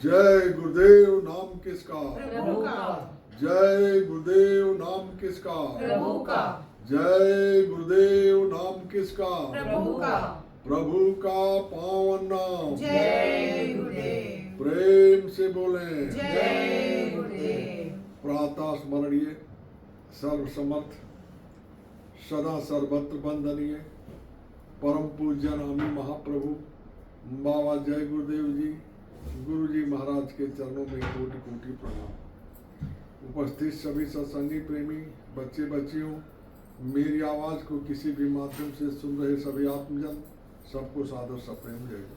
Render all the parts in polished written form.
जय गुरुदेव नाम किसका? प्रभु का। जय गुरुदेव नाम किसका? प्रभु का। जय गुरुदेव नाम किसका? प्रभु का। प्रभु का पावन नाम। जय गुरुदेव। प्रेम से बोले जय गुरुदेव। प्रातः स्मरणीय, सर्वसमर्थ, सदा सर्वत्र वंदनीय, परम पूज्य नामी महाप्रभु बाबा जय गुरुदेव जी, गुरु जी महाराज के चरणों में कोटि कोटि प्रणाम। उपस्थित सभी सत्संगी प्रेमी बच्चे बच्चियों, मेरी आवाज को किसी भी माध्यम से सुन रहे सभी आत्मजन, सबको सादर सप्रेम जय गुरुदेव।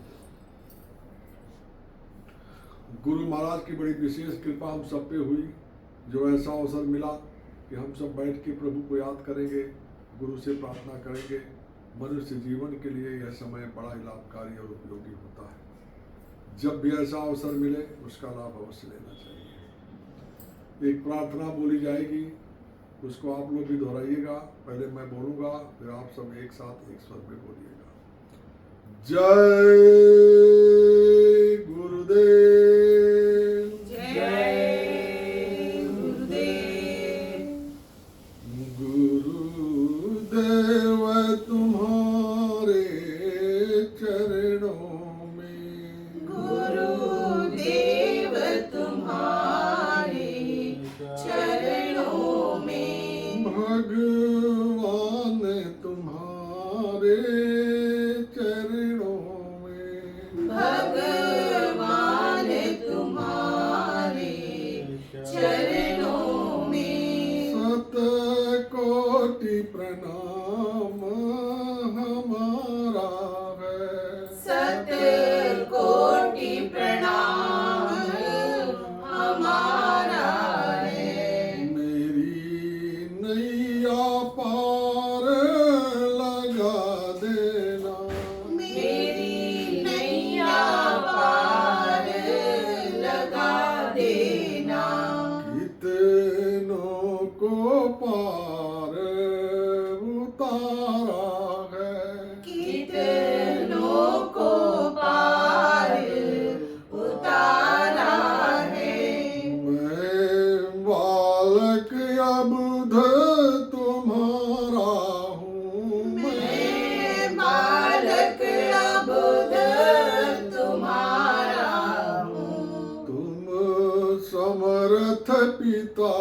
गुरु महाराज की बड़ी विशेष कृपा हम सब पे हुई, जो ऐसा अवसर मिला कि हम सब बैठ के प्रभु को याद करेंगे, गुरु से प्रार्थना करेंगे। मनुष्य जीवन के लिए यह समय बड़ा ही लाभकारी और उपयोगी होता है। जब भी ऐसा अवसर मिले उसका लाभ अवश्य लेना चाहिए। एक प्रार्थना बोली जाएगी, उसको आप लोग भी दोहराइएगा। पहले मैं बोलूँगा, फिर आप सब एक साथ एक स्वर में बोलिएगा। जय गुरुदेव। जय गुरुदेव। गुरुदेव तुम्हारे चरणों में, गुरुदेव तुम्हारे चरणों में, भगवान तुम्हारे चरणों में, भगवान तुम्हारे चरणों में, सत कोटि प्रणाम हमारा है। सत कोटि प्रणाम हमारा है। मेरी नैया पार लगा देना, मेरी नैया पार लगा देना, कितनों को पार उतारा है। कितनों को पार उतारा है। मैं बालक अबुध तुम्हारा हूँ, मैं बालक अबुध तुम्हारा हूँ, तुम समर्थ पिता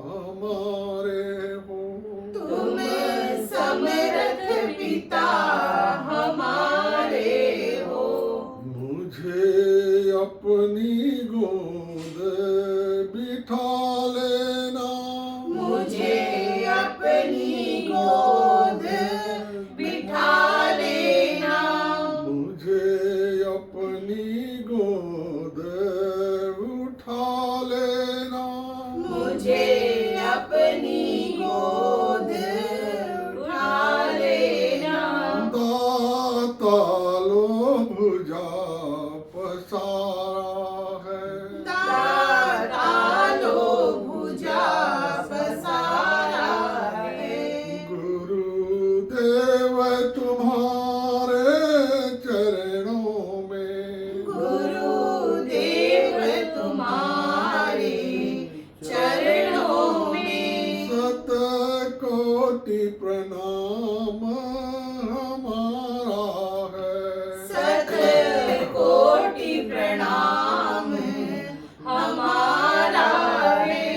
हमारे हो। तुम समर्थ पिता हमारे हो। मुझे अपनी गोद बिठा लेना, मुझे अपनी गोद बिठा लेना, मुझे अपनी गोद उठा लेना। मुझे अपनी गोद उठा लेना। दाता लो भुजा पसारा है, दाता लो भुजा पसारा है। गुरुदेव तुम्हारे चरणों में, गुरुदेव तुम्हारे चरणों में, सत कोटि प्रणाम हमारा है। सत कोटि प्रणाम हमारा है।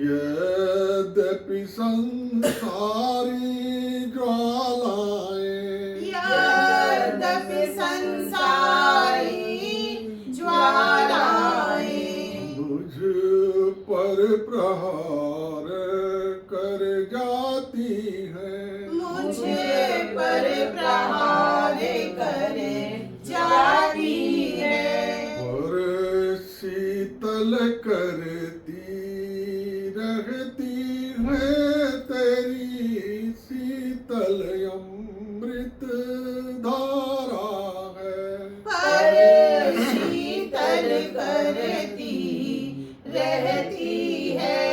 यद्यपि संसारी ज्वालाएं, यद्यपि संसारी ज्वालाएं मुझ पर प्रहार कर जाती है, मुझे पर प्रहार कर जाती है, और शीतल करती रहती है तेरी शीतल अमृत धारा है। पर शीतल करती रहती है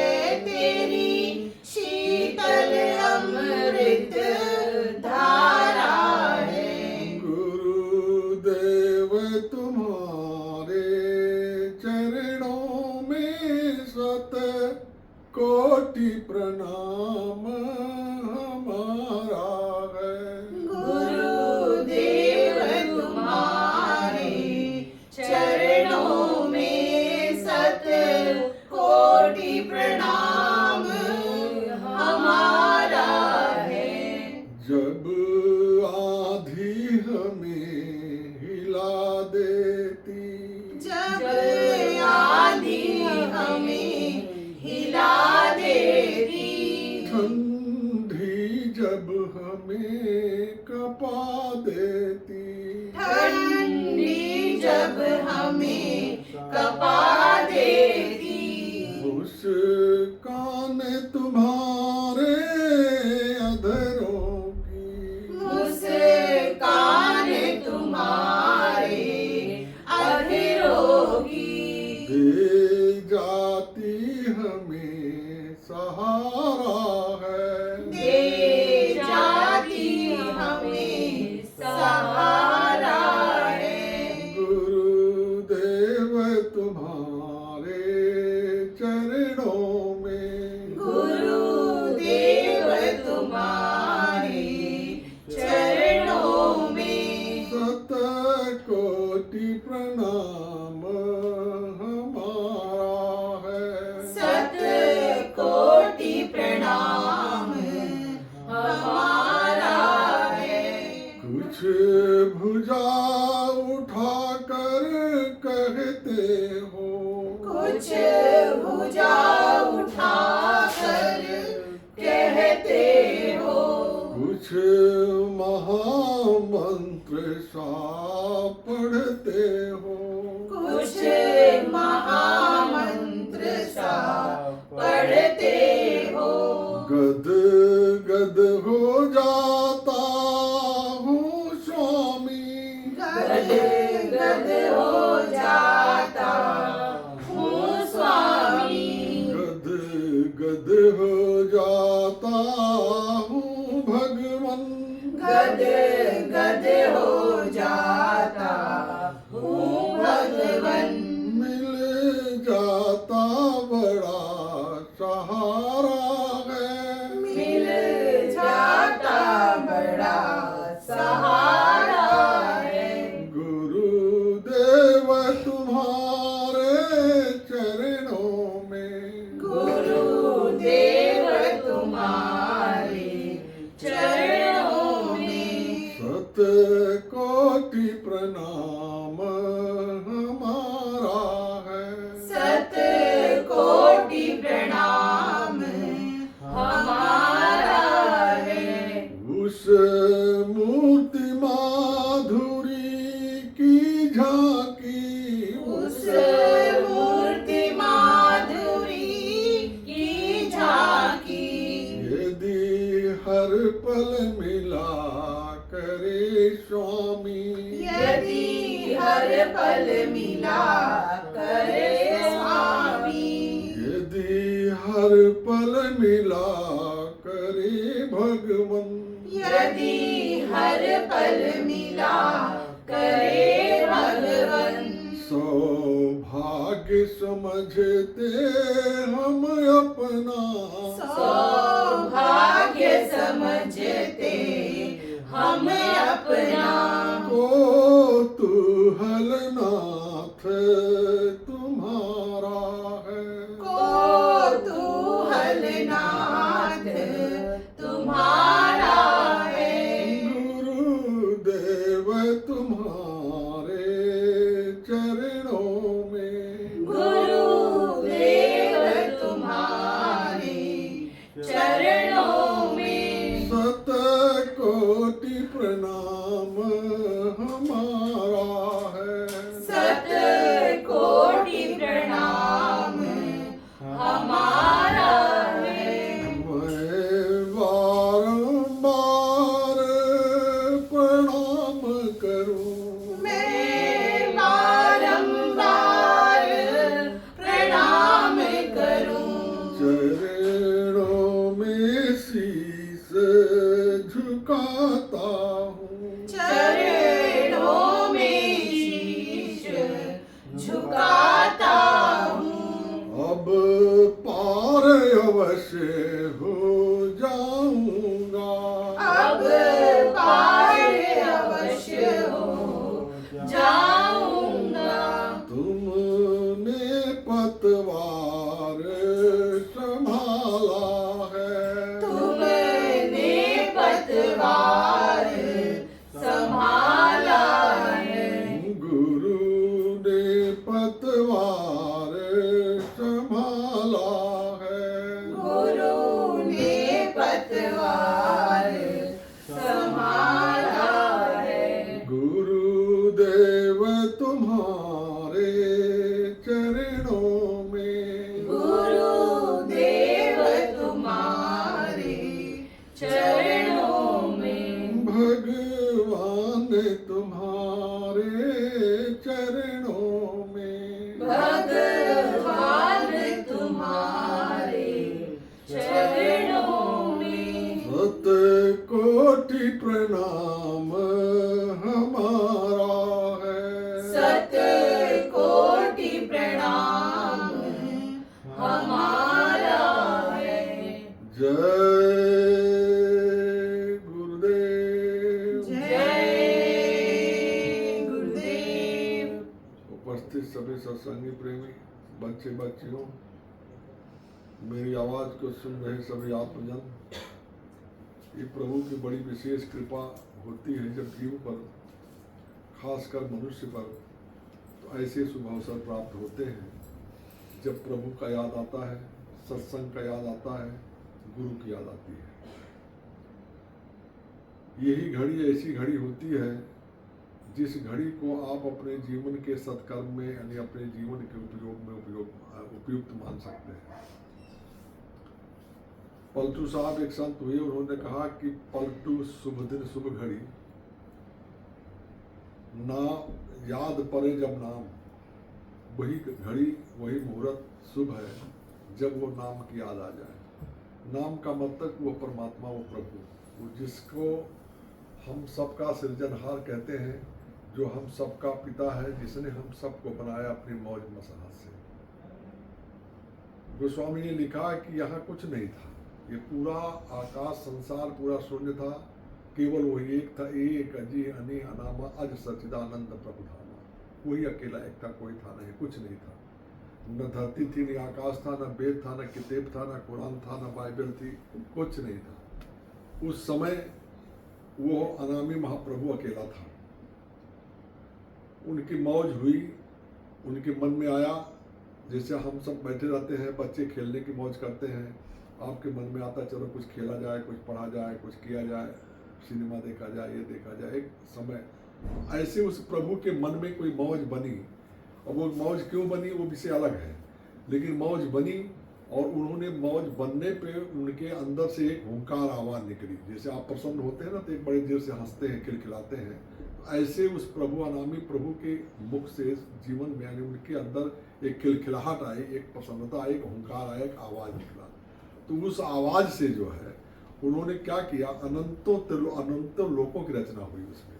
हिला देती, जब आंधी हमें हिला देती, ठंडी जब हमें कपा देती, ठंडी जब हमें कपा देती, मुस्कान तुम्हारे अधरों की, मुस्कान तुम्हारे अधरों की, दे जाती हमें सहारा है, दे जाती हमें सहारा है। गुरुदेव तुम्हारे चरणों में, गुरुदेव तुम्हारे चरणों में, शतकोटि प्रणाम हमारा है, शतकोटि प्रणाम हमारा है। कुछ भुजा उठाकर कहते हो, कुछ भुजा उठाकर कहते हो, कुछ महामंत्र सा पढ़ते हो, कुछ महामंत्र सा पढ़ते हो, गद गद हो जाता हूँ स्वामी, गद गद हो जाता हूँ स्वामी, गद गद हो जाता हूँ भगवन, गद गद हो जाता हूँ भगवन, मिल जाता बड़ा सहारा है, मिल जाता बड़ा सहारा है। गुरुदेव तुम्हारे चरणों में, गुरुदेव तुम्हारे चरणों में, शतकोटि प्रणाम हमारा है, शतकोटि प्रणाम हमारा है। उस मूर्ति माधुरी की झांकी, उस मूर्ति माधुरी की झांकी, यदि हर पल मिला करे स्वामी, यदि हर पल मिला करे स्वामी, यदि हर पल मिला करे भगवन, यदि हर पल मिला करे भगवन, सौभाग्य समझते हम अपना, सौभाग्य समझते हम अपना, को तू हलनाथ तुम्हारा है, को तू हलनाथ तुम्हारा है। गुरुदेव तुम्हारे चरणों में, गुरुदेव तुम्हारे चरणों में, शतकोटि प्रणाम हमारा है, शतकोटि प्रणाम हमारा है। मैं बारंबार प्रणाम करूं, मैं बारंबार प्रणाम करूं, चरणों में शीस झुकाता हूँ, चरणों में शीश गुरुदेव तुम्हारे चरणों में, गुरुदेव तुम्हारे चरणों में, भगवान तुम्हारे चरणों में, भगवान तुम्हारे चरणों में, सत कोटि प्रणाम हमारा है, सत कोटि प्रणाम हमारा है। जय गुरुदेव। जय गुरुदेव। उपस्थित सभी सत्संगी प्रेमी बच्चे बच्चियों, मेरी आवाज को सुन रहे सभी आत्मजन, ये प्रभु की बड़ी विशेष कृपा होती है जब जीव पर, खासकर मनुष्य पर, तो ऐसे शुभ अवसर प्राप्त होते हैं जब प्रभु का याद आता है, सत्संग का याद आता है, गुरु की याद आती है। यही घड़ी ऐसी घड़ी होती है जिस घड़ी को आप अपने जीवन के सत्कर्म में यानी अपने जीवन के उपयोग में उपयुक्त मान सकते हैं। पलटू साहब एक संत हुए, उन्होंने कहा कि पलटू शुभ दिन शुभ घड़ी, ना याद पड़े जब नाम, वही घड़ी वही मुहूर्त शुभ है जब वो नाम की याद आ जाए। नाम का मतलब वो परमात्मा, वो प्रभु, वो जिसको हम सबका सृजनहार कहते हैं, जो हम सबका पिता है, जिसने हम सबको बनाया अपनी मौज मसहत से। गोस्वामी ने लिखा कि यहाँ कुछ नहीं था, ये पूरा आकाश संसार पूरा शून्य था, केवल वही एक था, एक अजी अनी अनामा अज सच्चिदानंद प्रभु धामा। वही अकेला एक था, कोई था नहीं, कुछ नहीं था। न धरती थी, न आकाश था, न वेद था, न किताब था, न कुरान था, न बाइबल थी, कुछ नहीं था। उस समय वो अनामी महाप्रभु अकेला था। उनकी मौज हुई, उनके मन में आया, जैसे हम सब बैठे रहते हैं, बच्चे खेलने की मौज करते हैं, आपके मन में आता चलो कुछ खेला जाए, कुछ पढ़ा जाए, कुछ किया जाए, सिनेमा देखा जाए, ये देखा जाए। एक समय ऐसे उस प्रभु के मन में कोई मौज बनी, और वो मौज क्यों बनी वो विषय अलग है, लेकिन मौज बनी, और उन्होंने मौज बनने पे उनके अंदर से एक हुंकार आवाज निकली। जैसे आप प्रसन्न होते हैं ना तो एक बड़े देर से हंसते हैं, खिलखिलाते हैं, ऐसे उस प्रभु अनामी प्रभु के मुख से जीवन में यानी उनके अंदर एक खिलखिलाहट आई, एक प्रसन्नता आई, एक हुंकार आया, एक आवाज निकला। तो उस आवाज से जो है उन्होंने क्या किया, अनंतों लोकों की रचना हुई। उसमें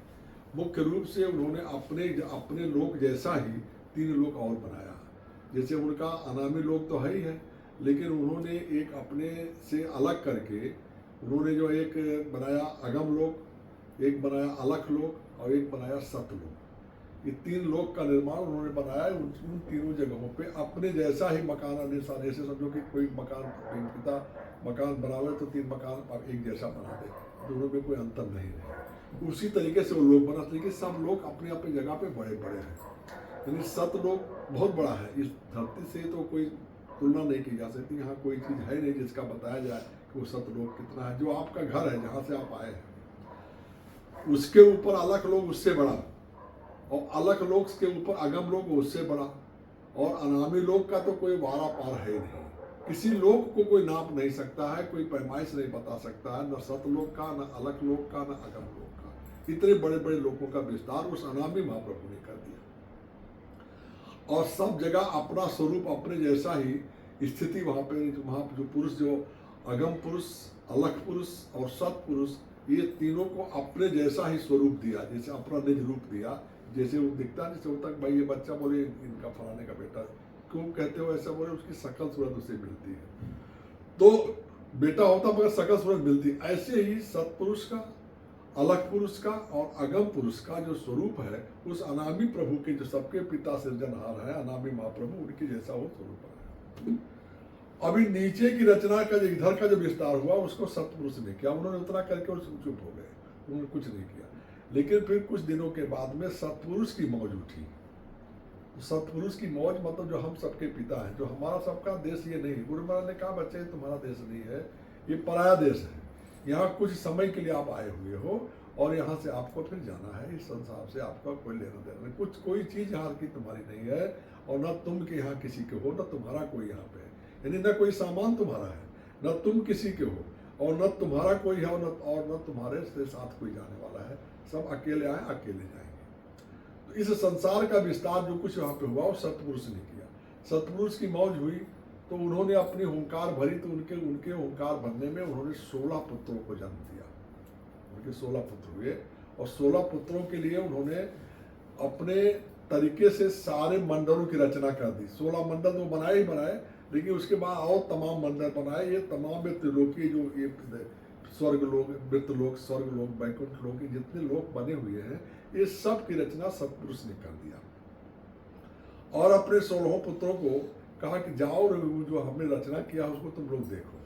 मुख्य रूप से उन्होंने अपने लोक जैसा ही 3 लोक और बनाया। जैसे उनका अनामी लोक तो है ही है, लेकिन उन्होंने एक अपने से अलग करके उन्होंने जो एक बनाया अगम लोक, एक बनाया अलख लोक, और एक बनाया सतलोक। ये 3 लोक का निर्माण उन्होंने बनाया। उन तीनों जगहों पे अपने जैसा ही मकान अनुसार, जैसे समझो कि कोई मकान पिता मकान बनावे तो 3 मकान एक जैसा बना दे, दोनों में कोई अंतर नहीं है। उसी तरीके से वो लोग बना, लेकिन सब लोग अपने अपनी जगह पे बड़े बड़े हैं। यानी सतलोक बहुत बड़ा है, इस धरती से तो कोई तुलना नहीं की जा सकती। यहाँ कोई चीज़ है नहीं जिसका बताया जाए कि वो सतलोक कितना है। जो आपका घर है जहाँ से आप आए हैं, उसके ऊपर अलख लोग उससे बड़ा, और अलख लोग के ऊपर अगम लोग उससे बड़ा, और अनामी लोग का तो कोई वारा पार है ही नहीं। किसी लोक को कोई नाप नहीं सकता है, कोई पैमाइश नहीं बता सकता है, न सतलोक का, न अलख लोक का, न अगम लोक का। इतने बड़े बड़े लोगों का विस्तार उस अनामी महाप्रभु ने कर दिया, और सब जगह अपना स्वरूप अपने जैसा ही स्थिति वहाँ जो पुरुष, जो अगम पुरुष, अलख पुरुष और सतपुरुष, ये तीनों को अपने जैसा ही स्वरूप दिया, जैसे अपना निज रूप दिया। जैसे वो दिखता है, जैसे होता है भाई ये बच्चा बोले इनका फलाने का बेटा, क्यों कहते हो ऐसा, बोले उसकी शकल सूरत उसे मिलती है, तो बेटा होता मगर शकल सूरत मिलती। ऐसे ही सतपुरुष का, अलग पुरुष का और अगम पुरुष का जो स्वरूप है, उस अनामी प्रभु के, जो सबके पिता सृजनहार है, अनामी महाप्रभु, उनके जैसा वो स्वरूप है। अभी नीचे की रचना का जो इधर का जो विस्तार हुआ उसको सतपुरुष ने किया। उन्होंने उतना करके और चुप हो गए, उन्होंने कुछ नहीं किया। लेकिन फिर कुछ दिनों के बाद में सतपुरुष की मौज उठी। सतपुरुष की मौज मतलब जो हम सबके पिता हैं, जो हमारा सबका देश ये नहीं। गुरु महाराज ने कहा बच्चे तुम्हारा देश नहीं है, ये पराया देश है, यहाँ कुछ समय के लिए आप आए हुए हो, और यहाँ से आपको फिर जाना है। इस संसार से आपका कोई लेना देना नहीं, कुछ कोई चीज़ यहाँ की तुम्हारी नहीं है, और न तुम के यहाँ किसी के हो, न तुम्हारा कोई यहाँ पे है, यानी न कोई सामान तुम्हारा है, न तुम किसी के हो, और न तुम्हारा कोई है, और न तुम्हारे से साथ कोई जाने वाला है। सब अकेले आए, अकेले जाएंगे। तो इस संसार का विस्तार जो कुछ वहाँ पे हुआ वो सतपुरुष ने किया। सतपुरुष की मौज हुई तो उन्होंने अपनी हुंकार भरी, तो उनके हुंकार भरने में उन्होंने 16 पुत्रों को जन्म दिया। उनके 16 पुत्र हुए, और 16 पुत्रों के लिए उन्होंने अपने तरीके से सारे मंडलों की रचना कर दी। 16 मंडल तो बनाए ही बनाए, लेकिन उसके बाद और तमाम मंडल बनाए। ये तमाम त्रिलोकी जो ये स्वर्ग लोग, मृतलोक, स्वर्ग लोग, वैकुंठ लोग, जितने लोग बने हुए हैं, ये सब की रचना सतपुरुष ने कर दिया। और अपने 16 पुत्रों को कहा कि जाओ, जो हमने रचना किया उसको तुम लोग देखो।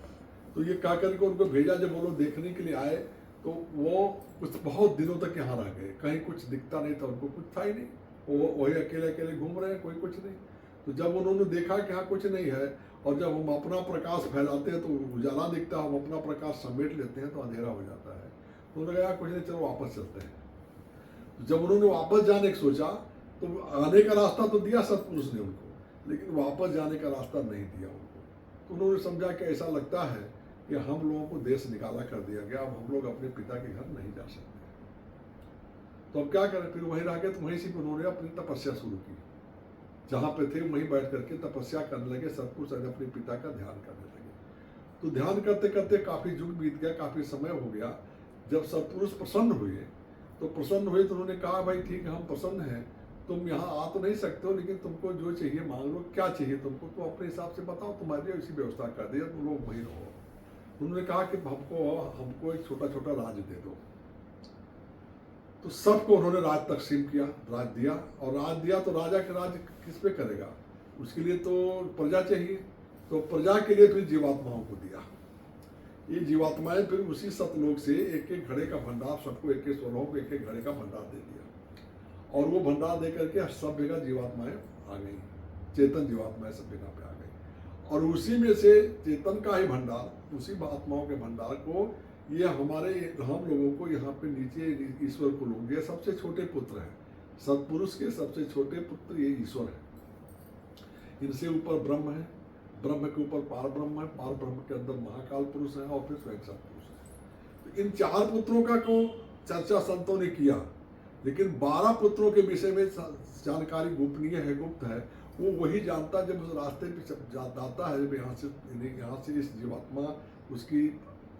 तो ये कह करके उनको भेजा। जब वो लोग देखने के लिए आए तो वो कुछ बहुत दिनों तक यहाँ रह गए। कहीं कुछ दिखता नहीं था, उनको कुछ था ही नहीं, वो वही अकेले अकेले घूम रहे हैं, कोई कुछ नहीं। तो जब उन्होंने देखा कि हाँ कुछ नहीं है, और जब हम अपना प्रकाश फैलाते हैं तो उजाला दिखता है, हम अपना प्रकाश समेट लेते हैं तो अंधेरा हो जाता है। तो उन्होंने कहा कुछ नहीं, चलो वापस चलते हैं। तो जब उन्होंने वापस जाने की सोचा तो आने का रास्ता तो दिया सतपुरुष ने उनको, लेकिन वापस जाने का रास्ता नहीं दिया उनको। तो उन्होंने समझा कि ऐसा लगता है कि हम लोगों को देश निकाला कर दिया गया, अब हम लोग अपने पिता के घर नहीं जा सकते। तो अब क्या करें, फिर वहीं रह गए। तो वहीं से उन्होंने अपनी तपस्या शुरू की। जहाँ पे थे वहीं बैठ करके तपस्या करने लगे। सतपुरुष अपने पिता का ध्यान करने लगे। तो ध्यान करते करते काफ़ी युग बीत गया, काफ़ी समय हो गया। जब सतपुरुष प्रसन्न हुए तो उन्होंने कहा भाई ठीक है, हम प्रसन्न हैं, तुम यहाँ आ तो नहीं सकते हो, लेकिन तुमको जो चाहिए मांग लो। क्या चाहिए तुमको, तो अपने हिसाब से बताओ, तुम्हारे लिए इसी व्यवस्था कर दिया, तुम लोग वहीं रहो। उन्होंने कहा कि हमको एक छोटा छोटा राज्य दे दो। तो सबको उन्होंने राज तकसीम किया, राज दिया। और राज दिया तो राजा के राज किस पे करेगा, उसके लिए तो प्रजा चाहिए। तो प्रजा के लिए फिर जीवात्माओं को दिया। ये जीवात्माएं फिर उसी सतलोक से एक एक घड़े का भंडार, सबको एक एक 16 को एक एक घड़े का भंडार दे दिया। और वो भंडार दे करके सब जगह जीवात्माएं आ गई, चेतन जीवात्माएं सब जगह पे आ गई। और उसी में से चेतन का ही भंडार, उसी आत्माओं के भंडार को ये हम लोगों को यहाँ पे नीचे ईश्वर को लोग, ये सबसे छोटे पुत्र हैं। सतपुरुष के सबसे छोटे पुत्र ये ईश्वर है। इनसे ऊपर ब्रह्म है, ब्रह्म के ऊपर पार ब्रह्म है, पार ब्रह्म के अंदर महाकाल पुरुष है, और फिर स्वयं सतपुरुष है। तो इन 4 पुत्रों का को चर्चा संतों ने किया, लेकिन 12 पुत्रों के विषय में जानकारी गोपनीय है, गुप्त है। वो वही जानता जब उस रास्ते पे जाता है, जब यहाँ से इस जीवात्मा उसकी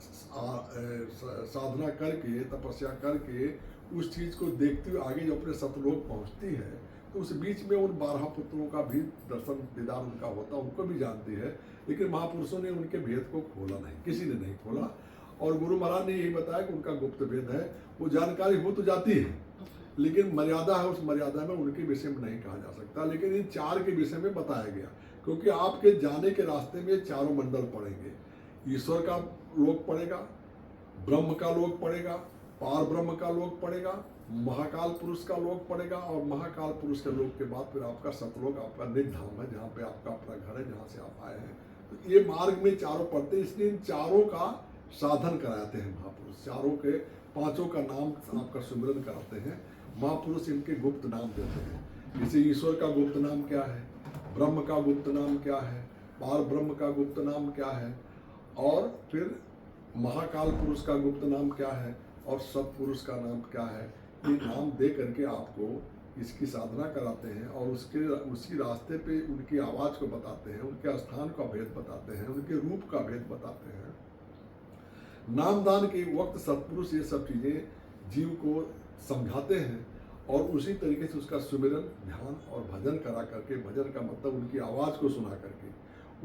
साधना करके, तपस्या करके, उस चीज़ को देखते हुए आगे जो अपने सतलोक पहुँचती है, तो उस बीच में उन 12 पुत्रों का भी दर्शन दीदार उनका होता, उनको भी जानती है। लेकिन महापुरुषों ने उनके भेद को खोला नहीं, किसी ने नहीं खोला। और गुरु महाराज ने यही बताया कि उनका गुप्त भेद है। वो जानकारी हो तो जाती है, लेकिन मर्यादा है, उस मर्यादा में उनके विषय में नहीं कहा जा सकता। लेकिन इन 4 के विषय में बताया गया, क्योंकि आपके जाने के रास्ते में चारों मंडल पड़ेंगे। ईश्वर का लोक पड़ेगा, ब्रह्म का लोक पड़ेगा, पार ब्रह्म का लोक पड़ेगा, महाकाल पुरुष का लोक पड़ेगा, और महाकाल पुरुष के लोक के बाद फिर आपका सतलोक, आपका निज धाम है, जहाँ पे आपका अपना घर है, जहाँ से आप आए हैं। तो ये मार्ग में चारों पड़ते हैं, इसलिए इन चारों का साधन कराते हैं महापुरुष। चारों के 5 का नाम आपका सुमिरन कराते हैं महापुरुष। इनके गुप्त नाम देते हैं। जैसे ईश्वर का गुप्त नाम क्या है, ब्रह्म का गुप्त नाम क्या है, पार ब्रह्म का गुप्त नाम क्या है, और फिर महाकाल पुरुष का गुप्त नाम क्या है, और सतपुरुष का नाम क्या है। ये नाम दे करके आपको इसकी साधना कराते हैं, और उसी रास्ते पे उनकी आवाज़ को बताते हैं, उनके स्थान का भेद बताते हैं, उनके रूप का भेद बताते हैं। नामदान के वक्त सतपुरुष ये सब चीज़ें जीव को समझाते हैं, और उसी तरीके से उसका सुमिरन, ध्यान और भजन करा करके, भजन का मतलब उनकी आवाज़ को सुना करके,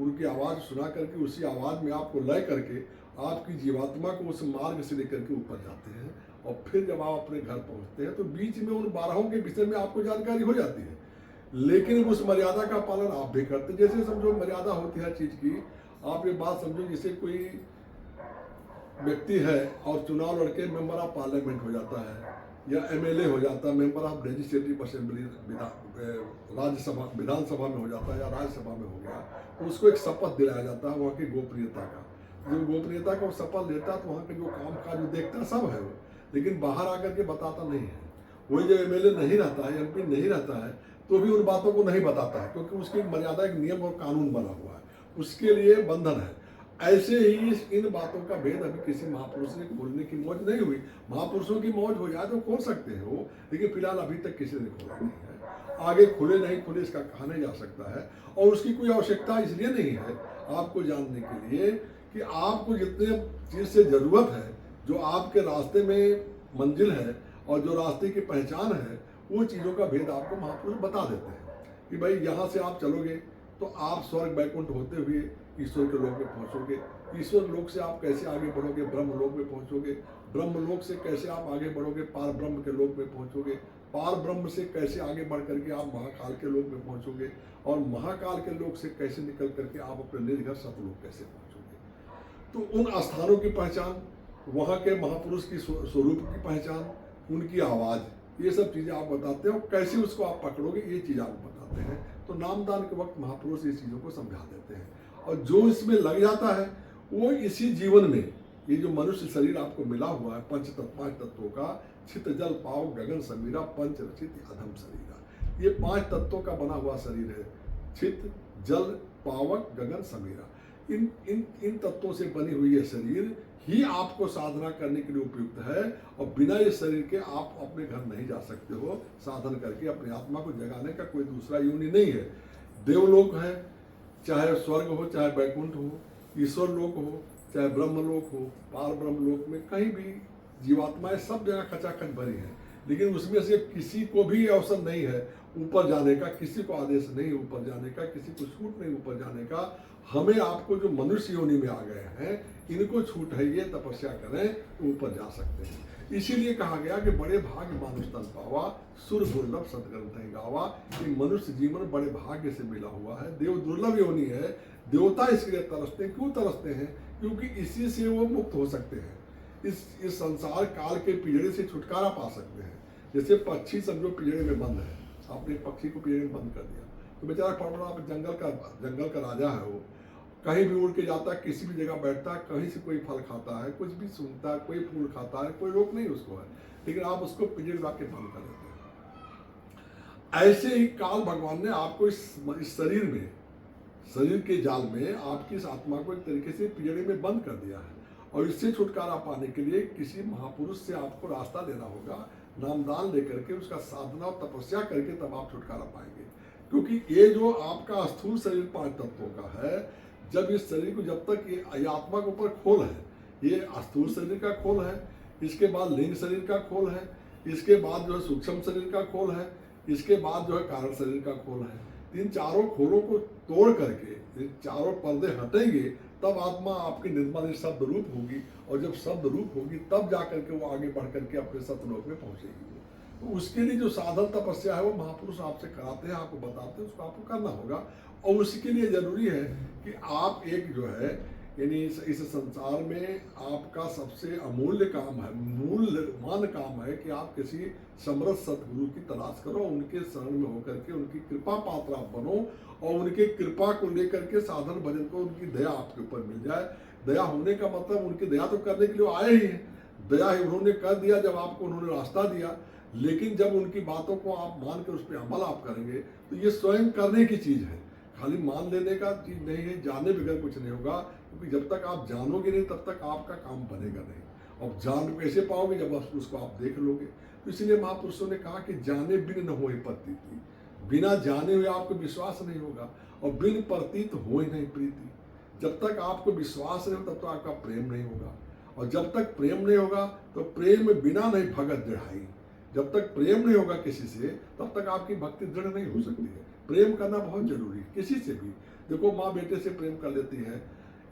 उनकी आवाज़ सुना करके, उसी आवाज़ में आपको लय करके आपकी जीवात्मा को उस मार्ग से लेकर के ऊपर जाते हैं। और फिर जब आप अपने घर पहुंचते हैं तो बीच में उन 12 के विषय में आपको जानकारी हो जाती है, लेकिन उस मर्यादा का पालन आप भी करते हैं। जैसे समझो मर्यादा होती है चीज़ की, आप ये बात समझो, जैसे कोई व्यक्ति है और चुनाव लड़के मेंबर ऑफ पार्लियामेंट हो जाता है, या MLA हो जाता है, member of legislative assembly, Rajya Sabha, Vidhan Sabha में हो जाता है, या राज्यसभा में हो गया, तो उसको एक शपथ दिलाया जाता है वहाँ की गोपनीयता का। जो गोपनीयता का शपथ लेता है तो वहाँ के जो काम काज जो देखता है सब है वो, लेकिन बाहर आकर के बताता नहीं है। वही जब एमएलए नहीं रहता है, एमपी नहीं रहता है, तो भी उन बातों को नहीं बताता है, क्योंकि उसकी एक मर्यादा, एक नियम और कानून बना हुआ है, उसके लिए बंधन है। ऐसे ही इन बातों का भेद अभी किसी महापुरुष ने खोलने की मौज नहीं हुई। महापुरुषों की मौज हो जाए तो खोल सकते हैं वो, लेकिन फिलहाल अभी तक किसी ने खोला नहीं है। आगे खुले नहीं खुले इसका कहा नहीं जा सकता है, और उसकी कोई आवश्यकता इसलिए नहीं है आपको जानने के लिए कि आपको जितने चीज़ से ज़रूरत है, जो आपके रास्ते में मंजिल है और जो रास्ते की पहचान है, वो चीज़ों का भेद आपको महापुरुष बता देते हैं कि भाई यहाँ से आप चलोगे तो आप स्वर्ग बैकुंठ होते हुए ईश्वर के लोक में पहुँचोगे, ईश्वर लोक से आप कैसे आगे बढ़ोगे, ब्रह्म लोक में पहुँचोगे, ब्रह्म लोक से कैसे आप आगे बढ़ोगे, पार ब्रह्म के लोक में पहुँचोगे, पार ब्रह्म से कैसे आगे बढ़ करके आप महाकाल के लोक में पहुँचोगे, और महाकाल के लोक से कैसे निकल करके आप अपने निज घर सतलोक कैसे पहुँचोगे। तो उन स्थानों की पहचान, वहाँ के महापुरुष की स्वरूप की पहचान, उनकी आवाज़, ये सब चीज़ें आप बताते हैं, और कैसे उसको आप पकड़ोगे ये चीज़ आप बताते हैं। तो नामदान के वक्त महापुरुष इस चीज़ों को समझा देते हैं, और जो इसमें लग जाता है वो इसी जीवन में, ये जो मनुष्य शरीर आपको मिला हुआ है पांच तत्वों का, छित जल पाव गगन समीरा पंच रचित अधम शरीरा, ये 5 तत्वों का बना हुआ शरीर है। छित जल पावक गगन समीरा, इन तत्वों से बनी हुई ये शरीर ही आपको साधना करने के लिए उपयुक्त है, और बिना इस शरीर के आप अपने घर नहीं जा सकते हो। साधन करके अपनी आत्मा को जगाने का कोई दूसरा योनि नहीं है। देवलोक है, चाहे स्वर्ग हो, चाहे बैकुंठ हो, ईश्वर लोक हो, चाहे ब्रह्म लोक हो, पार ब्रह्म लोक में कहीं भी जीवात्माएं सब जगह खचाखच भरी हैं, लेकिन उसमें से किसी को भी अवसर नहीं है ऊपर जाने का, किसी को आदेश नहीं ऊपर जाने का, किसी को छूट नहीं ऊपर जाने का। हमें आपको जो मनुष्य योनि में आ गए हैं, इनको छूट है, ये तपस्या करें तो ऊपर जा सकते हैं। इसीलिए कहा गया कि बड़े भाग्य मानुष तन पावा, सुर दुर्लभ सदग्रंथ गावा। कि मनुष्य जीवन बड़े भाग्य से मिला हुआ है, देव दुर्लभ योनि है। देवता इसके लिए तरसते हैं। क्यों तरसते हैं? क्योंकि इसी से वो मुक्त हो सकते हैं, इस संसार काल के पिंजरे से छुटकारा पा सकते हैं। जैसे पक्षी समझो पिंजरे में बंद है, आपने एक पक्षी को पिंजरे में बंद कर दिया, तो बेचारा पड़ा जंगल का राजा है, वो कहीं भी उड़ के जाता है, किसी भी जगह बैठता है, कहीं से कोई फल खाता है, कुछ भी सूंघता है, कोई फूल खाता है, कोई रोक नहीं उसको है, लेकिन आप उसको पिंजरे ला के बंद कर देते हैं। ऐसे ही काल भगवान ने आपको इस शरीर में, शरीर के जाल में आपकी इस आत्मा को एक तरीके से पिंजरे में बंद कर दिया है, और इससे छुटकारा पाने के लिए किसी महापुरुष से आपको रास्ता लेना होगा, नामदान लेकर के उसका साधना और तपस्या करके तब आप छुटकारा पाएंगे। क्योंकि ये जो आपका स्थूल शरीर 5 तत्वों का है, जब इस शरीर को, जब तक ये आत्मा के ऊपर खोल है, ये स्थूल शरीर का खोल है, इसके बाद लिंग शरीर का खोल है, इसके बाद जो है सूक्ष्म शरीर का खोल है, इसके बाद जो है कारण शरीर का खोल है। इन चारों खोलों को तोड़ करके, ये चारों पर्दे हटेंगे, तब आत्मा आपकी निर्मल शब्द रूप होगी, और जब शब्द रूप होगी तब जा करके वो आगे बढ़ करके अपने सतलोक में पहुंचेगी। तो उसके लिए जो साधन तपस्या है वो महापुरुष आपसे कराते हैं, आपको बताते हैं, उसको आपको करना होगा। और उसके लिए जरूरी है कि आप एक जो है, यानी इस संसार में आपका सबसे अमूल्य काम है, मूल्यवान काम है कि आप किसी समर्थ सतगुरु की तलाश करो, उनके शरण में होकर के उनकी कृपा पात्र आप बनो, और उनकी कृपा को लेकर के साधन भजन को, उनकी दया आपके ऊपर मिल जाए। दया होने का मतलब उनकी दया तो करने के लिए आए ही हैं, दया ही उन्होंने कर दिया जब आपको उन्होंने रास्ता दिया, लेकिन जब उनकी बातों को आप मान कर उस पर अमल आप करेंगे तो ये स्वयं करने की चीज़ है, खाली मान लेने का चीज़ नहीं है। जाने बगैर कुछ नहीं होगा, क्योंकि जब तक आप जानोगे नहीं तब तक आपका काम बनेगा नहीं। और जान कैसे पाओगे? जब उसको आप देख लोगे। तो इसलिए महापुरुषों ने कहा कि जाने बिन न होए प्रतीति, बिना जाने हुए आपको विश्वास नहीं होगा, और बिन प्रतीत हो ही नहीं प्रीति। जब तक आपको विश्वास नहीं हो तब तक आपका प्रेम नहीं होगा, और जब तक प्रेम नहीं होगा तो प्रेम बिना नहीं भगत दृढ़ाई। जब तक प्रेम नहीं होगा किसी से तब तक आपकी भक्ति दृढ़ नहीं हो सकती है। प्रेम करना बहुत जरूरी है किसी से भी। देखो, माँ बेटे से प्रेम कर लेती है,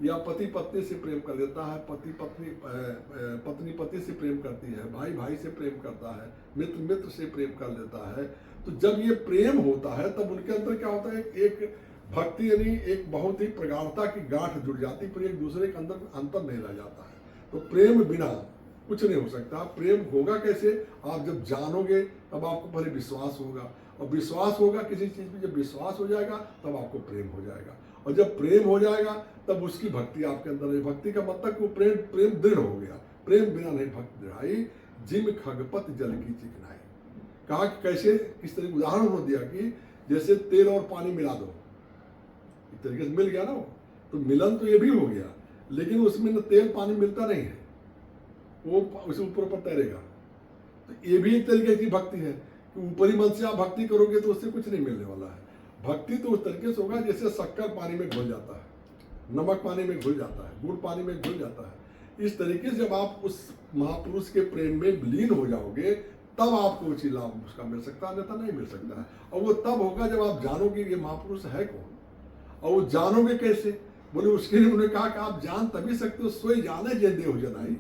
या पति पत्नी से प्रेम कर लेता है, पत्नी पति से प्रेम करती है, भाई भाई से प्रेम करता है, मित्र मित्र से प्रेम कर लेता है। तो जब ये प्रेम होता है तब उनके अंदर क्या होता है, एक भक्ति यानी एक बहुत ही प्रगाढ़ता की गांठ जुड़ जाती, पर एक दूसरे के अंदर अंतर नहीं रह जाता है। तो प्रेम बिना कुछ नहीं हो सकता। प्रेम होगा कैसे? आप जब जानोगे तब आपको पहले विश्वास होगा, और विश्वास होगा किसी चीज़ पे, जब विश्वास हो जाएगा तब आपको प्रेम हो जाएगा, और जब प्रेम हो जाएगा तब उसकी भक्ति आपके अंदर है। भक्ति का मतलब कि प्रेम दृढ़ हो गया। प्रेम बिना नहीं भक्ति दृढ़ाई, जिम खगपत जल की चिकनाई। कहा कि कैसे, किस तरह उदाहरण उन्होंने दिया कि जैसे तेल और पानी मिला दो, एक तरीके से मिल गया ना वो, तो मिलन तो ये भी हो गया, लेकिन उसमें न तेल पानी मिलता नहीं है, वो उसे ऊपर ऊपर तैरेगा। तो ये भी एक तरीके की भक्ति है कि ऊपरी मन से आप भक्ति करोगे तो उससे कुछ नहीं मिलने वाला है। भक्ति तो उस तरीके से होगा जैसे शक्कर पानी में घुल जाता है, नमक पानी में घुल जाता है, गुड़ पानी में घुल जाता है। इस तरीके से जब आप उस महापुरुष के प्रेम में विलीन हो जाओगे तब आपको उचित लाभ उसका मिल सकता है, अन्यथा नहीं मिल सकता है। और वो तब होगा जब आप जानोगे ये महापुरुष है कौन। और वो जानोगे कैसे, बोले उसके लिए उन्होंने कहा कि आप जान तभी सकते हो सोई जाने जे देव जनाई।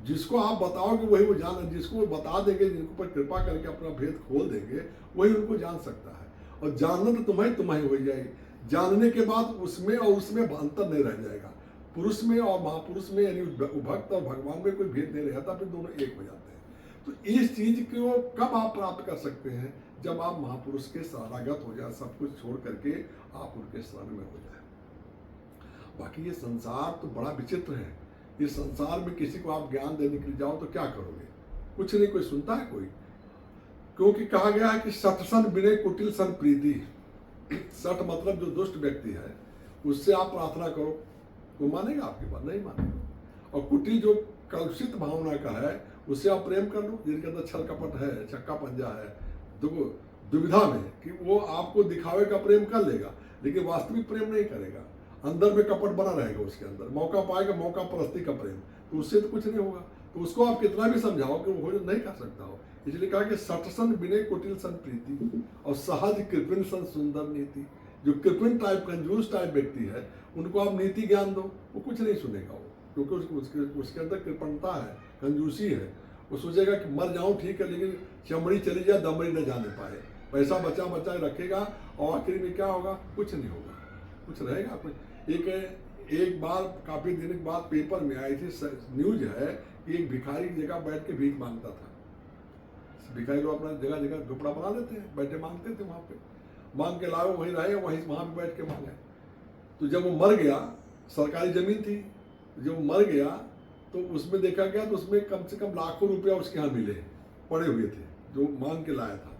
जिसको आप बताओगे वही वो जान, जिसको वो बता देंगे, जिनको पर कृपा करके अपना भेद खोल देंगे वही उनको जान सकता है। और जानना तो तुम्हें हो जाएगी, जानने के बाद उसमें और उसमें अंतर नहीं रह जाएगा। पुरुष में और महापुरुष में यानी भक्त और भगवान में कोई भेद नहीं रहता, फिर दोनों एक हो जाते हैं। तो इस चीज को कब आप प्राप्त कर सकते हैं, जब आप महापुरुष के शरणागत हो जाए, सब कुछ छोड़ करके आप उनके शरण में हो जाए। बाकी ये संसार तो बड़ा विचित्र है। इस संसार में किसी को आप ज्ञान देने के लिए जाओ तो क्या करोगे, कुछ नहीं, कोई सुनता है कोई। क्योंकि कहा गया है कि सतसन विनय कुटिल सन प्रीति। सठ मतलब जो दुष्ट व्यक्ति है उससे आप प्रार्थना करो, वो मानेगा आपकी बात? नहीं मानेगा। और कुटिल जो कलुषित भावना का है उससे आप प्रेम कर लो, जिनके अंदर छल कपट है, छक्का पंजा है, दुविधा में कि वो आपको दिखावे का प्रेम कर लेगा लेकिन वास्तविक प्रेम नहीं करेगा, अंदर में कपट बना रहेगा, उसके अंदर मौका पाएगा, मौका परस्ती का प्रेम, तो उससे तो कुछ नहीं होगा। तो उसको आप कितना भी समझाओ कि वो नहीं कर सकता हो। इसलिए कहा कि सटसन विनय कुटिल सन प्रीति और सहज कृपिन सन सुंदर नीति। जो कृपिन टाइप, कंजूस टाइप व्यक्ति है उनको आप नीति ज्ञान दो, वो कुछ नहीं सुनेगा वो, क्योंकि उसके अंदर कृपणता है, कंजूसी है। वो सोचेगा कि मर जाऊं ठीक है, लेकिन चमड़ी चली जाए दमड़ी न जाने पाए, पैसा बचा बचा रखेगा और आखिर में क्या होगा, कुछ नहीं होगा, कुछ रहेगा कुछ। एक बार काफी दिन के बाद पेपर में आई थी न्यूज है कि एक भिखारी की जगह बैठ के भीख मांगता था। भिखारी लोग अपना जगह जगह झोपड़ा बना देते हैं, बैठे मांगते थे, वहां पे मांग के लाओ, वहीं रहे, वहां पे बैठ के मांगे। तो जब वो मर गया, सरकारी जमीन थी, जब वो मर गया तो उसमें देखा गया तो उसमें कम से कम लाखों रुपया उसके यहाँ मिले पड़े हुए थे जो मांग के लाया था।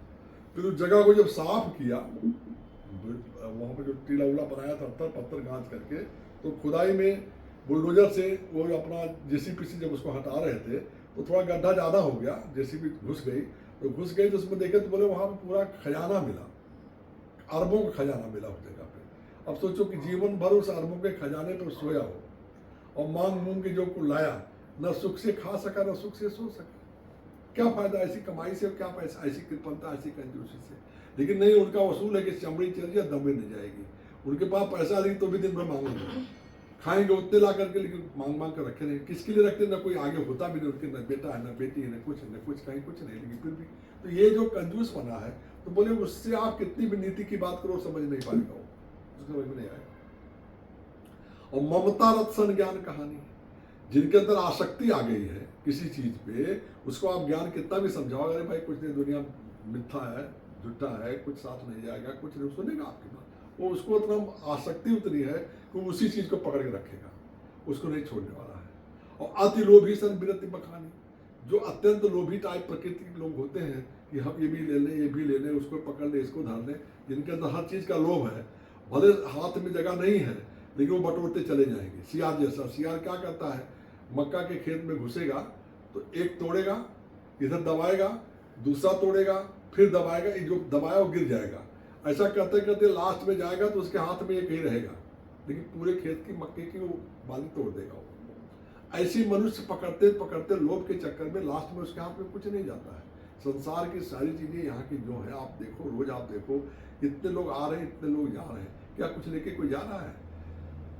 फिर उस जगह को जब साफ किया, वहां पर जो टीला उला बनाया था पत्थर गांच करके, तो खुदाई में बुलडोजर से वो अपना जेसीबी से जब उसको हटा रहे थे तो थोड़ा गड्ढा ज़्यादा हो गया, जेसीबी घुस गई तो उसमें देखे तो बोले वहाँ पर पूरा खजाना मिला, अरबों का खजाना मिला उस जगह पे। अब सोचो कि जीवन भर उस अरबों के खजाने पर सोया हो और मांग मूंग के जो को लाया, न सुख से खा सका न सुख से सो सका। क्या फायदा ऐसी कमाई से, क्या पैसा, ऐसी कृपणता, ऐसी कंजूसी से। लेकिन नहीं, उनका वसूल है कि चमड़ी चल जाए दम नहीं जाएगी। उनके पास पैसा नहीं तो भी दिन भर मांगेंगे, खाएंगे उतने ला करके, लेकिन मांग मांग कर रखे नहीं। किसके लिए रखते, ना कोई आगे होता भी नहीं, उनके न बेटा है, न बेटी है, न कुछ कहीं कुछ नहीं, लेकिन फिर भी। तो ये जो कंजूस बना है, तो बोले उससे आप कितनी भी नीति की बात करो समझ नहीं पाएगा वो, उसको समझ में नहीं आएगा। और ममता रत्सन ज्ञान कहानी, जिनके अंदर आसक्ति आ गई है किसी चीज पे, उसको आप ज्ञान कितना भी समझाओ, अरे भाई कुछ नहीं, दुनिया मिथ्या है, झूठा है, कुछ साथ नहीं जाएगा, कुछ नहीं, सुनेगा आपकी बात। वो उसको उतना आसक्ति उतनी है कि वो उसी चीज को पकड़ के रखेगा, उसको नहीं छोड़ने वाला है। और अति लोभी सन विरति बखानी, जो अत्यंत लोभी टाइप प्रकृति के लोग होते हैं कि हम ये भी ले लें, ये भी ले लें, उसको पकड़ लें, इसको धर लें, जिनके अंदर हर चीज का लोभ है, भले हाथ में जगह नहीं है लेकिन वो बटोरते चले जाएंगे। सियार जैसा, सियार क्या करता है, मक्का के खेत में घुसेगा तो एक तोड़ेगा, इधर दबाएगा, दूसरा तोड़ेगा, फिर दबाएगा, जो दबाया वो गिर जाएगा। ऐसा करते करते लास्ट में जाएगा तो उसके हाथ में एक ही रहेगा, लेकिन पूरे खेत की मक्के की वो बाली तोड़ देगा वो। ऐसी मनुष्य पकड़ते पकड़ते लोभ के चक्कर में लास्ट में उसके हाथ में कुछ नहीं जाता है। संसार की सारी चीजें यहाँ की जो है, आप देखो, रोज आप देखो, इतने लोग आ रहे हैं, इतने लोग जा रहे हैं, क्या कुछ लेके कोई जा रहा है?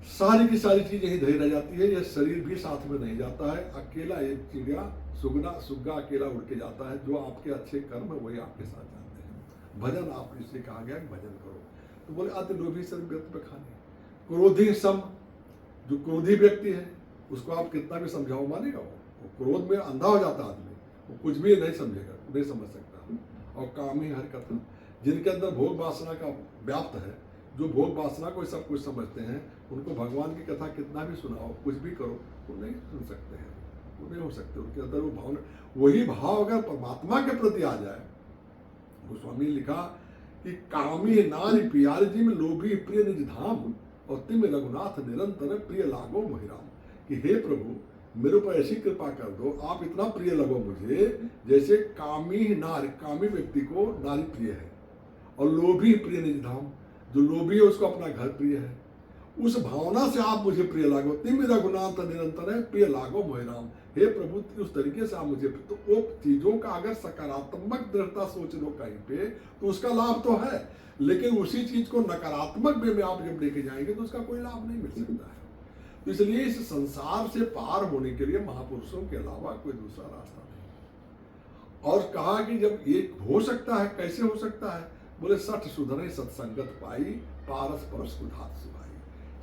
सारी की सारी चीजें यही धरी रह जाती है। यह शरीर भी साथ में नहीं जाता है, अकेला एक चिड़िया सुग्गा अकेला उड़ के जाता है। जो आपके अच्छे कर्म है वही आपके साथ जाते हैं। भजन, आप इसलिए कहा गया कि भजन करो। तो बोले अति लोभी सन विरति बखानी, क्रोधी सम, जो क्रोधी व्यक्ति है उसको आप कितना भी समझाओ मानेगा वो क्रोध में अंधा हो जाता आदमी, वो कुछ भी नहीं समझेगा, नहीं समझ सकता। और कामी हरकत, जिनके अंदर भोग वासना का व्याप्त है, जो भोग वासना को सब कुछ समझते हैं, उनको भगवान की कथा कितना भी सुनाओ, कुछ भी करो, वो नहीं सुन सकते हैं। वो नहीं हो सकते। उनके अंदर वो भावना, वही भाव अगर परमात्मा के प्रति आ जाए। गोस्वामी ने लिखा कि कामी नारी प्यारी जी में लोभी प्रिय निज धाम, और तिम रघुनाथ निरंतर प्रिय लागो मोहिराम। कि हे प्रभु, मेरे ऊपर ऐसी कृपा कर दो, आप इतना प्रिय लगो मुझे जैसे कामी नारी, कामी व्यक्ति को नारी प्रिय है, और लोभी प्रिय निज धाम, जो लोभी है उसको अपना घर प्रिय है, उस भावना से आप मुझे प्रिय लागो। तिम रघुनाथ निरंतर है प्रिय लागो मोहिराम। हे प्रभु, उस तरीके से आप मुझे, तो वो चीजों का अगर सकारात्मक दृढ़ता सोच लो कहीं पे तो उसका लाभ तो है, लेकिन उसी चीज को नकारात्मक वे में आप जब लेके जाएंगे तो उसका कोई लाभ नहीं मिल सकता है। तो इसलिए इस संसार से पार होने के लिए महापुरुषों के अलावा कोई दूसरा रास्ता नहीं। और कहा कि जब ये हो सकता है, कैसे हो सकता है? बोले 60 सुधरे सत्संगत पाई, पारस परस कुधात सुभाई।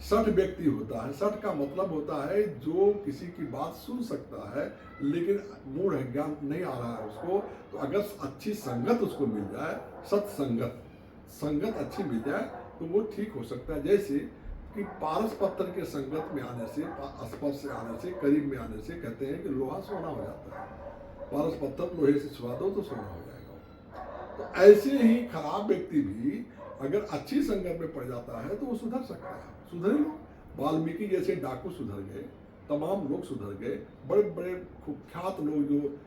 60 व्यक्ति होता है। 60 का मतलब होता है जो किसी की बात सुन सकता है लेकिन मूढ़ है, ज्ञान नहीं आ रहा है उसको, तो अगर अच्छी संगत उसको मिल जाए, सत्संगत संगत अच्छी मिल जाए तो वो ठीक हो सकता है। जैसे कि पारस पत्थर के संगत में आने से, स्पर्श से आने से, करीब में आने से कहते हैं कि लोहा सोना हो जाता है। पारस पत्थर लोहे से छुआ दो तो सोना हो जाएगा। तो ऐसे ही खराब व्यक्ति भी अगर अच्छी संगत में पड़ जाता है तो वो सुधर सकता है। सुधरे लोग, वाल्मीकि जैसे डाकू सुधर गए, तमाम लोग सुधर गए, बड़े बड़े कुख्यात लोग जो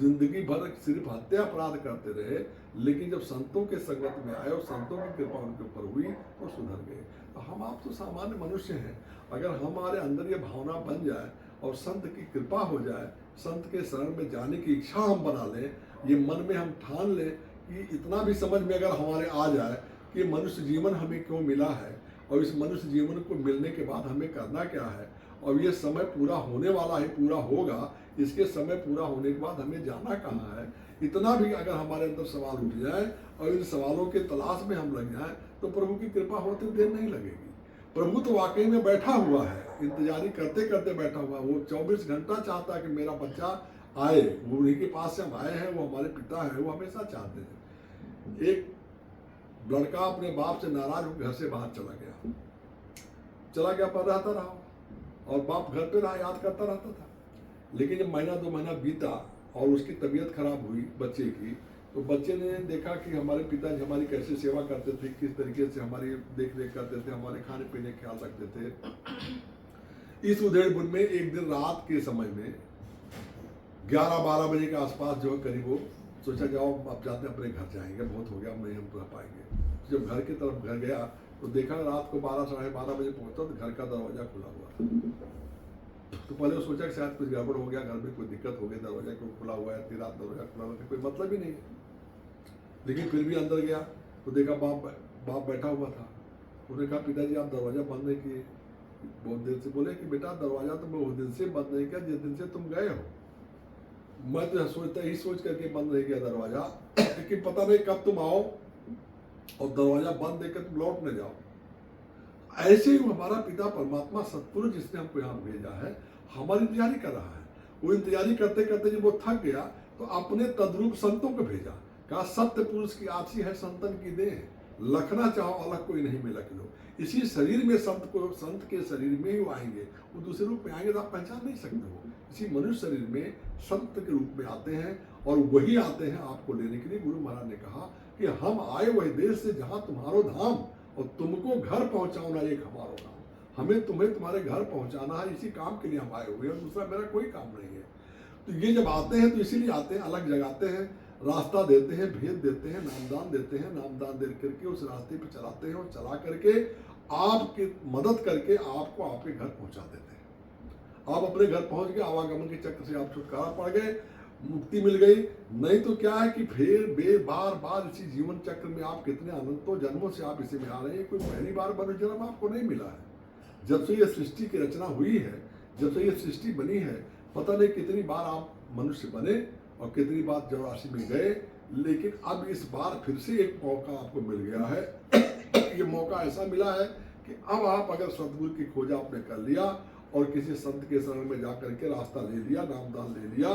जिंदगी भर सिर्फ हत्या अपराध करते रहे, लेकिन जब संतों के संगत में आए और संतों की कृपा उनके ऊपर हुई तो सुधर गए। तो हम आप तो सामान्य मनुष्य हैं, अगर हमारे अंदर ये भावना बन जाए और संत की कृपा हो जाए, संत के शरण में जाने की इच्छा हम बना लें, ये मन में हम ठान लें कि इतना भी समझ में अगर हमारे आ जाए कि मनुष्य जीवन हमें क्यों मिला है और इस मनुष्य जीवन को मिलने के बाद हमें करना क्या है, और ये समय पूरा होने वाला है, पूरा होगा, इसके समय पूरा होने के बाद हमें जाना कहाँ है, इतना भी अगर हमारे अंदर सवाल उठ जाए और इन सवालों के तलाश में हम लग जाएं तो प्रभु की कृपा होते देर नहीं लगेगी। प्रभु तो वाकई में बैठा हुआ है, इंतजारी करते करते बैठा हुआ है। वो 24 घंटा चाहता है कि मेरा बच्चा आए, वो उन्हीं के पास से हम आए हैं, वो हमारे पिता हैं, वो हमेशा चाहते हैं। एक लड़का अपने बाप से नाराज होकर घर से बाहर चला गया, पर रहता रहा और बाप घर पे रहा, याद करता रहता था। लेकिन जब महीना 2 महीना बीता और उसकी तबीयत खराब हुई बच्चे की, तो बच्चे ने देखा कि हमारे पिताजी हमारी कैसे सेवा करते थे, किस तरीके से हमारी देख रेख करते थे, हमारे खाने पीने का ख्याल रखते थे। इस उधेड़-बुन में एक दिन रात के समय में 11-12 बजे के आसपास जो है करीब, वो सोचा जाओ अब जाते हैं अपने घर जाएंगे, बहुत हो गया, अब नहीं हम रह पाएंगे। जब घर की तरफ घर गया तो देखा रात को 12-12:30 बजे पहुंचा तो घर का दरवाजा खुला हुआ था। तो पहले वो सोचा कि शायद कुछ गड़बड़ हो गया, घर में कोई दिक्कत हो गई, दरवाजा क्यों खुला हुआ है, इतनी रात दरवाजा खुला हुआ था, कोई मतलब ही नहीं है। लेकिन फिर भी अंदर गया तो देखा बाप बैठा हुआ था। उन्होंने कहा पिताजी आप दरवाजा बंद नहीं किए। बहुत देर से बोले कि बेटा दरवाजा तो मैं उस दिन से बंद नहीं किया जिस दिन से तुम गए हो। मैं तो सोच करके बंद नहीं किया दरवाजा, लेकिन पता नहीं कब तुम आओ और दरवाजा बंद देकर तुम लौट न जाओ। ऐसे ही हमारा पिता परमात्मा सतपुरुष जिसने हमको यहाँ भेजा है, हमारी इंतजारी कर रहा है। वो इंतजारी करते करते जब वो थक गया तो अपने तद्रूप संतों को भेजा। कहा सत्य पुरुष की आछी है संतन की देह, लखना चाहो अलग कोई नहीं में लख लो। इसी शरीर में संत के शरीर में ही वो आएंगे, वो दूसरे रूप में आएंगे तो आप पहचान नहीं सकते हो। इसी मनुष्य शरीर में संत के रूप में आते हैं और वही आते हैं आपको लेने के लिए। गुरु महाराज ने कहा कि हम आए वही देश से जहाँ तुम्हारो धाम, और तुमको घर पहुँचाओ ना एक हमारो नाम। हमें तुम्हें तुम्हारे घर पहुँचाना है, इसी काम के लिए हम आए हुए हैं, दूसरा मेरा कोई काम नहीं है। तो ये जब आते हैं तो इसीलिए आते हैं, अलग जगाते हैं, रास्ता देते हैं, भेद देते हैं, नामदान देते हैं, नामदान दे करके उस रास्ते पे चलाते हैं और चला करके आपकी मदद करके आपको आपके घर पहुंचा देते हैं। आप अपने घर पहुंच गए, आवागमन के चक्र से आप छुटकारा पड़ गए, मुक्ति मिल गई। नहीं तो क्या है कि फिर बार बार इसी जीवन चक्र में आप कितने अनंतों जन्मों से आप इसी में आ रहे हैं। कोई पहली बार मनुष्य जन्म आपको नहीं मिला है। जब से ये सृष्टि की रचना हुई है, जब से ये सृष्टि बनी है, पता नहीं कितनी बार आप मनुष्य बने और कितनी बार 84 में गए, लेकिन अब इस बार फिर से एक मौका आपको मिल गया है। ये मौका ऐसा मिला है कि अब आप अगर सतगुरु की खोज आपने कर लिया और किसी संत के शरण में जाकर के रास्ता ले लिया, नामदान ले लिया,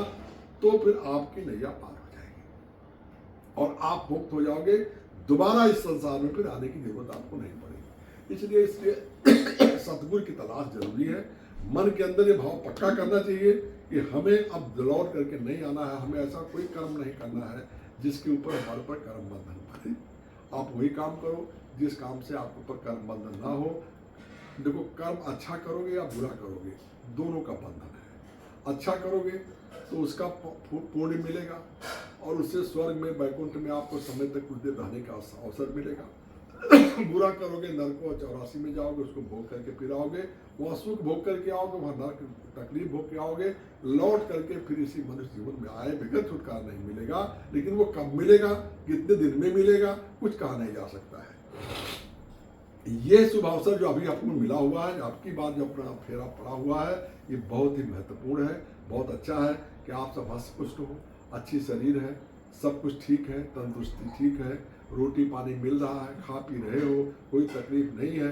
तो फिर आपकी नैया पार हो जाएगी और आप मुक्त हो जाओगे। दोबारा इस संसार में फिर आने की जरूरत आपको नहीं पड़ेगी। इसलिए सतगुरु की तलाश जरूरी है। मन के अंदर ये भाव पक्का करना चाहिए कि हमें अब लौट करके नहीं आना है, हमें ऐसा कोई कर्म नहीं करना है जिसके ऊपर हमारे पर कर्म बंधन पड़े। आप वही काम करो जिस काम से आपके ऊपर कर्म बंधन ना हो। देखो, कर्म अच्छा करोगे या बुरा करोगे, दोनों का बंधन है। अच्छा करोगे तो उसका पुण्य मिलेगा और उससे स्वर्ग में, वैकुंठ में आपको समय तक कुछ देर रहने का अवसर मिलेगा। बुरा करोगे, नरक और 84 में जाओगे, उसको भोग करके फिर आओगे, वहाँ सुख भोग करके आओगे, वहाँ नरक तकलीफ भोग के आओगे, लौट करके फिर इसी मनुष्य जीवन में आए बगैर छुटकारा नहीं मिलेगा। लेकिन वो कब मिलेगा, कितने दिन में मिलेगा, कुछ कहा नहीं जा सकता है। ये शुभ अवसर जो अभी आपको मिला हुआ है, आपकी बात जो अपना फेरा पड़ा हुआ है, ये बहुत ही महत्वपूर्ण है, बहुत अच्छा है कि आप सब हष्ट-पुष्ट हो, अच्छी शरीर है, सब कुछ ठीक है, तंदुरुस्ती ठीक है, रोटी पानी मिल रहा है, खा पी रहे हो, कोई तकलीफ नहीं है।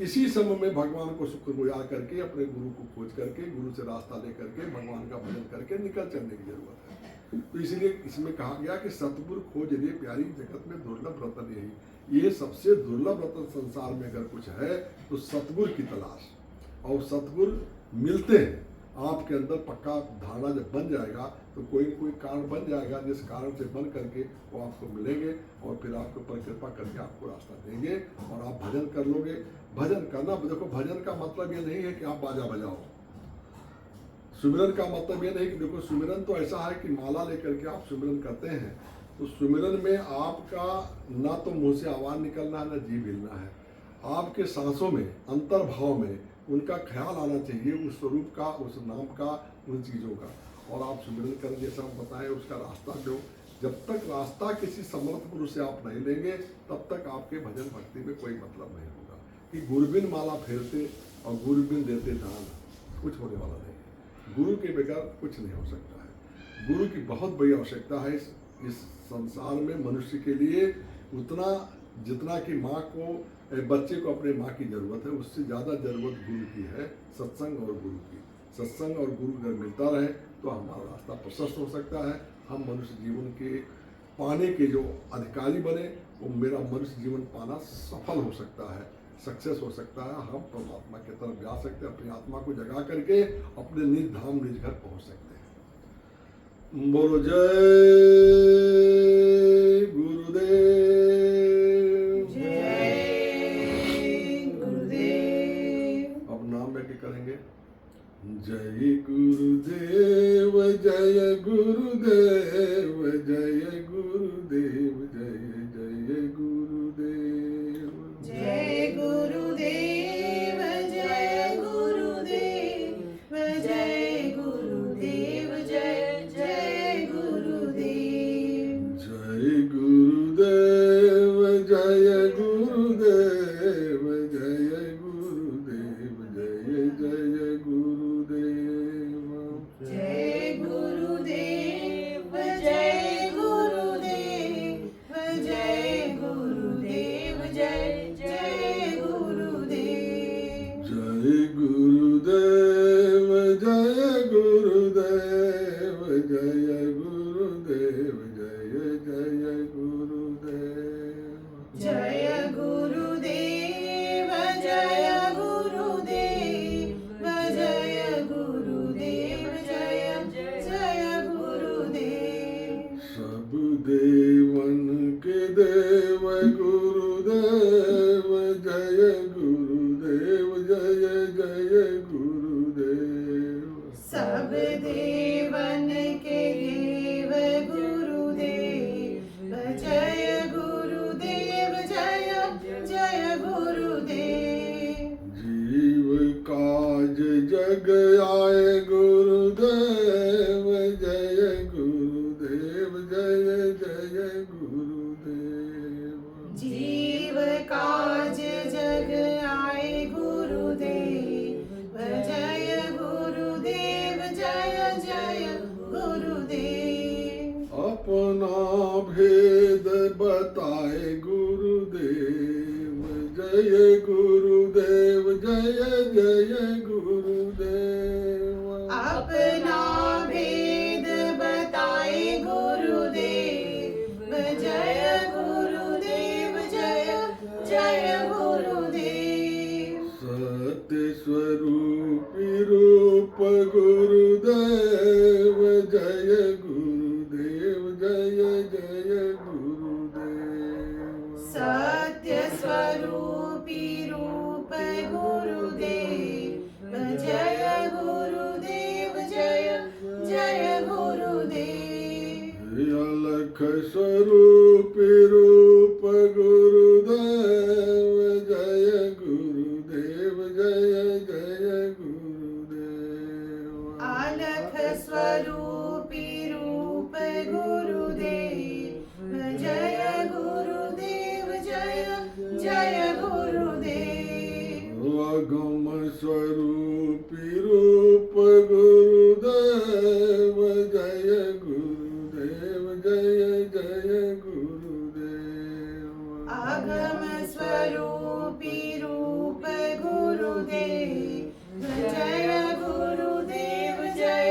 इसी समय में भगवान को शुक्रगुजार करके, अपने गुरु को खोज करके, गुरु से रास्ता ले करके, भगवान का भजन करके निकल चलने की जरूरत है। तो इसलिए इसमें कहा गया कि सतगुरु खोज रे प्यारी, जगत में दुर्लभ रतन यही। ये सबसे दुर्लभ रतन संसार में अगर कुछ है तो सतगुरु की तलाश। और सतगुरु मिलते हैं, आपके अंदर पक्का धारणा जब बन जाएगा तो कोई न कोई कारण बन जाएगा, जिस कारण से बन करके वो आपको मिलेंगे और फिर आपके ऊपर कृपा करके आपको रास्ता देंगे और आप भजन कर लोगे। भजन करना, देखो, भजन का मतलब ये नहीं है कि आप बाजा बजाओ। सुमिरन का मतलब ये नहीं कि, देखो, सुमिरन तो ऐसा है कि माला लेकर के आप सुमिरन करते हैं, तो सुमिरन में आपका ना तो मुंह से आवाज निकलना है, ना जीभ हिलना है। आपके सांसों में, अंतर्भाव में उनका ख्याल आना चाहिए, उस स्वरूप का, उस नाम का, उन चीज़ों का। और आप सुमिरन करें, जैसा हम बताएं, उसका रास्ता दो। जब तक रास्ता किसी समर्थ पुरुष से आप नहीं लेंगे, तब तक आपके भजन भक्ति में कोई मतलब नहीं होगा। कि गुरुबिन माला फेरते और गुरुबिन देते दान, कुछ होने वाला नहीं है। गुरु के बगैर कुछ नहीं हो सकता है। गुरु की बहुत बड़ी आवश्यकता है इस संसार में मनुष्य के लिए। उतना जितना कि माँ को, बच्चे को अपने माँ की ज़रूरत है, उससे ज़्यादा ज़रूरत गुरु की है, सत्संग और गुरु की। सत्संग और गुरु अगर मिलता रहे तो हमारा रास्ता प्रशस्त हो सकता है। हम मनुष्य जीवन के पाने के जो अधिकारी बने, वो मेरा मनुष्य जीवन पाना सफल हो सकता है, सक्सेस हो सकता है। हम परमात्मा की तरफ जा सकते हैं, अपनी आत्मा को जगा करके अपने निज धाम, निज घर पहुँच सकते हैं। बोलो जय गुरुदेव। करेंगे जय गुरुदेव, जय गुरुदेव, जय गुरुदेव, जय जय गुरुदेव, जय गुरुदेव, जय गुरुदेव, जय गुरुदेव, जय जय गुरुदेव, जय गुरुदेव, जय गुरुदेव, जय गुरुदेव, जय जय गुरुदेव, जय गुरुदेव, जय गुरुदेव, जय गुरुदेव, जय जय गुरुदेव, जय गुरुदेव, जय गुरुदेव, जय गुरुदेव, जय जय गुरुदेव, जय गुरुदेव, जय गुरुदेव, जय गुरुदेव, जय जय गुरुदेव, सब देवन के देव गुरुदेव, जय गुरुदेव, जय जय गुरुदेव, सब देवन के देव गुरुदेव, जय गुरुदेव, जय जय गुरुदेव, जीव काज जग आए गुरुदेव, जय गुरुदेव, जय जय गुरुदेव, जीव काज जग आए गुरुदेव, जय गुरुदेव, जय जय गुरुदेव, अपना भेद बताए गुरुदेव, जय गुरुदेव, जय जय गुरुदेव, अपना भेद बताए गुरुदेव, जय गुरुदेव, जय जय गुरुदेव, सत्य स्वरूपी रूप गुरुदेव, स्वरूपी रूप गुरुदेव जय गुरुदेव जय जय गुरुदेव। अलख स्वरूपी रूप गुरुदेव जय गुरुदेव जय जय गुरुदेव। अलख स्वरूपी रूप गुरुदेव जय गुरुदेव जय जय गुरुदेव। अगम स्वरूपी रूप गुरुदेव जय गुरुदेव जय जय गुरुदेव। आगम स्वरूपी रूप गुरुदेव जय गुरुदेव जय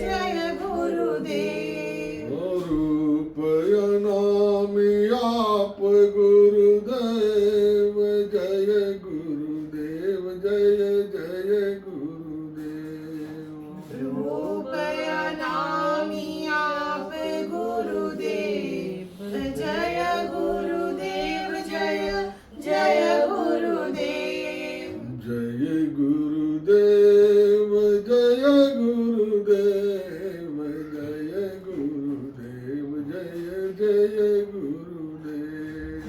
जय गुरुदेव। रूप अनामि आप गुरुदेव जय गुरुदेव जय जय गुरुदेव। रूप अनामि आप गुरुदेव जय गुरुदेव जय जय गुरुदेव। जय गुरुदेव जय गुरुदेव जय गुरुदेव जय जय गुरुदेव।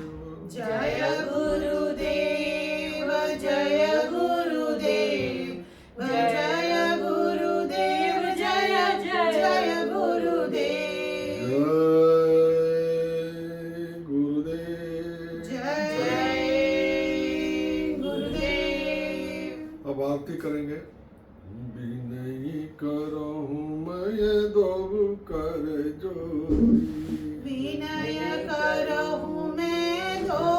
जय गुरुदेव जय गुरुदेव जय गुरुदेव जय जय गुरुदेव। जय गुरुदेव। जय गुरुदेव। अब आरती करेंगे। विनयी करहूँ मैं दो कर जोड़ी, विनय करहूँ मैं दो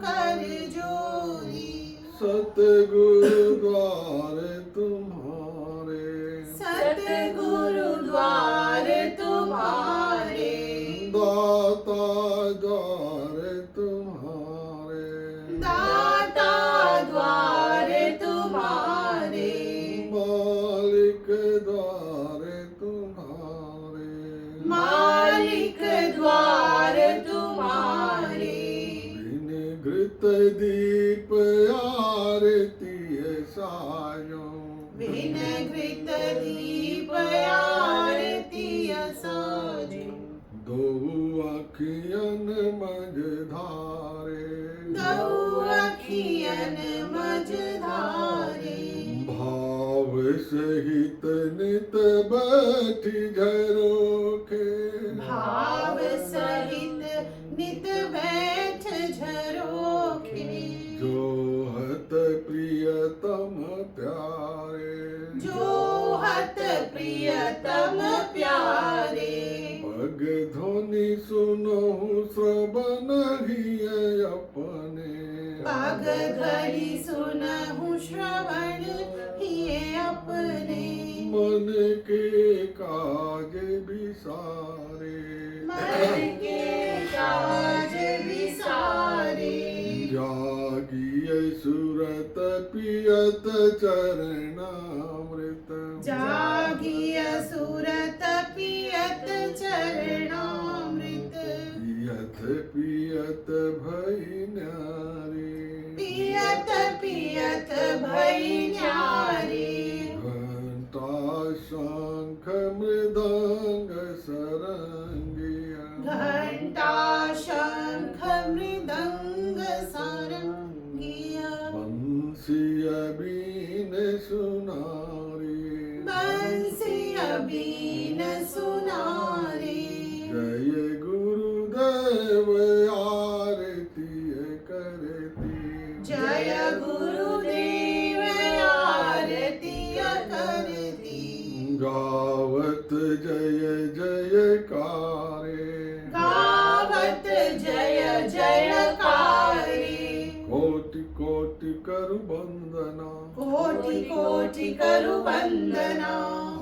कर जोड़ी। सतगुरु द्वार तुम्हारे, सतगुरु द्वार तुम्हारे। दाता द्वार तुम्हारे, दाता द्वार तुम्हारे। मालिक द्वार तुम्हारे, मालिक द्वार तुम्हारे। विनिघृत दीप आरती सायो, विनघृत दीप आरती साजो। दो अखियन मझधारे, दो अखियन मझधारे। भाव सहित नित बैठी झरोखे, भाव सहित नित बैठ झरोखे। जो हत प्रियतम प्यारे, जो हत प्रियतम प्यारे। पग ध्वनि सुनहु श्रवण ही अपने, पग ध्वनि सुनहु श्रवण हिये अपने। मन के काज विसारे, मन के काज विसारे। जागिय सुरत पियत चरणामृत, जागिय सुरत पियत चरणामृत। पियत पियत भई न्यारी, पियत पियत भई न्यारी। घंटा शंख मृदंग सरंगिया, घंटा शंख मृदंग सारंगिया। बंसिय बीन सुनारी, बंसिय बीन सुनारी। जय गुरुदेव आरती करती, जय गुरुदेव आरती करती। गावत जय जयकारे, गावत जय जयकारे। कोटि कोटि करु वंदना, कोटि कोटि करु वंदना।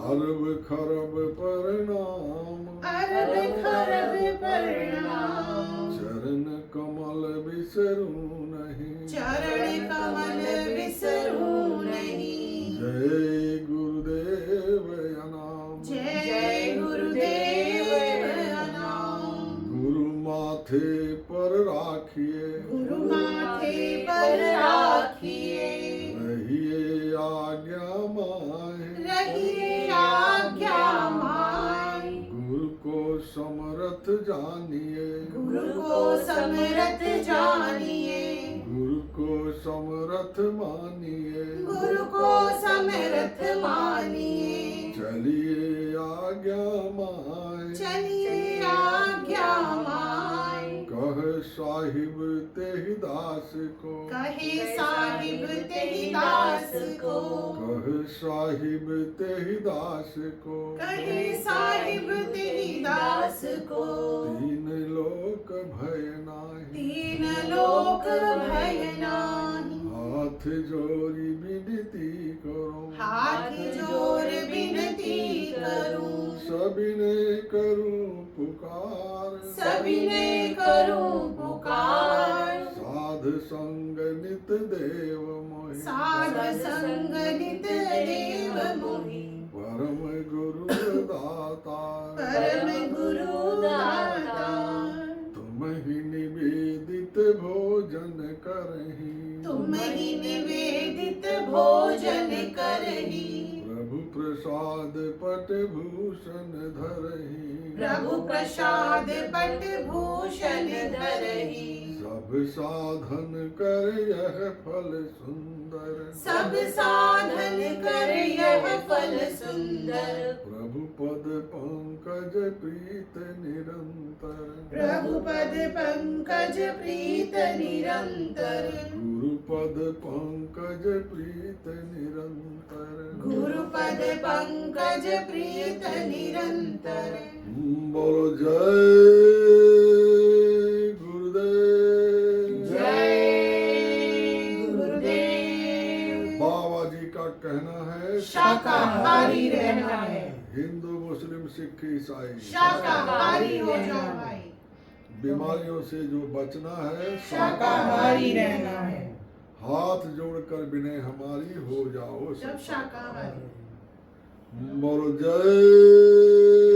अरब खरब प्रणाम, अरब खरब प्रणाम। चरण कमल बिसरू नहीं, चरण कमल बिसरू नहीं। जय गुरुदेव अनाम, जय गुरुदेव अनाम। गुरु माथे पर राखिए, गुरु माथे जानिए, गुरु को समरथ जानिए, गुरु को समरथ मानिए, गुरु को समरथ मानिए। चलिए आज्ञा माए, चलिए आज्ञा माए, कह साहिब तेहि दास को, कहे साहिब तेहि दास को, कह साहिब तेहि दास को, कहे साहिब तेहि दास को। तीन लोक भय नाही, तीन लोक भय नाही, हाथ जोड़ी विनती करो, हाथ जोर विनती करूं, सबिने करूं पुकार, सबिने करूं पुकार। साध संग नित देव मोहि, साध संग नित देव मोहि, परम गुरु दाता, परम गुरु दाता। तुम ही निवेदित भोजन करही, तुम ही निवेदित भोजन करही, प्रभु प्रसाद पट भूषण धरही, प्रभु प्रसाद पट भूषण धरही। सब साधन कर यह फल सुंदर, सब साधन कर यह फल सुंदर, प्रभु पद पंकज प्रीत निरंतर, प्रभु पद पंकज प्रीत निरंतर, गुरु पद पंकज प्रीत निरंतर। गुरु पद पंकज प्रीत निरंतर। बोलो जय गुरुदेव। जय गुरुदेव। बाबा जी का कहना है शाकाहारी रहना है, हिंदू मुस्लिम सिख ईसाई शाकाहारी हो जाओ भाई, बीमारियों से जो बचना है शाकाहारी रहना है। हाथ जोड़कर विनय हमारी हो जाओ जब शाकाहारी। बोलो जय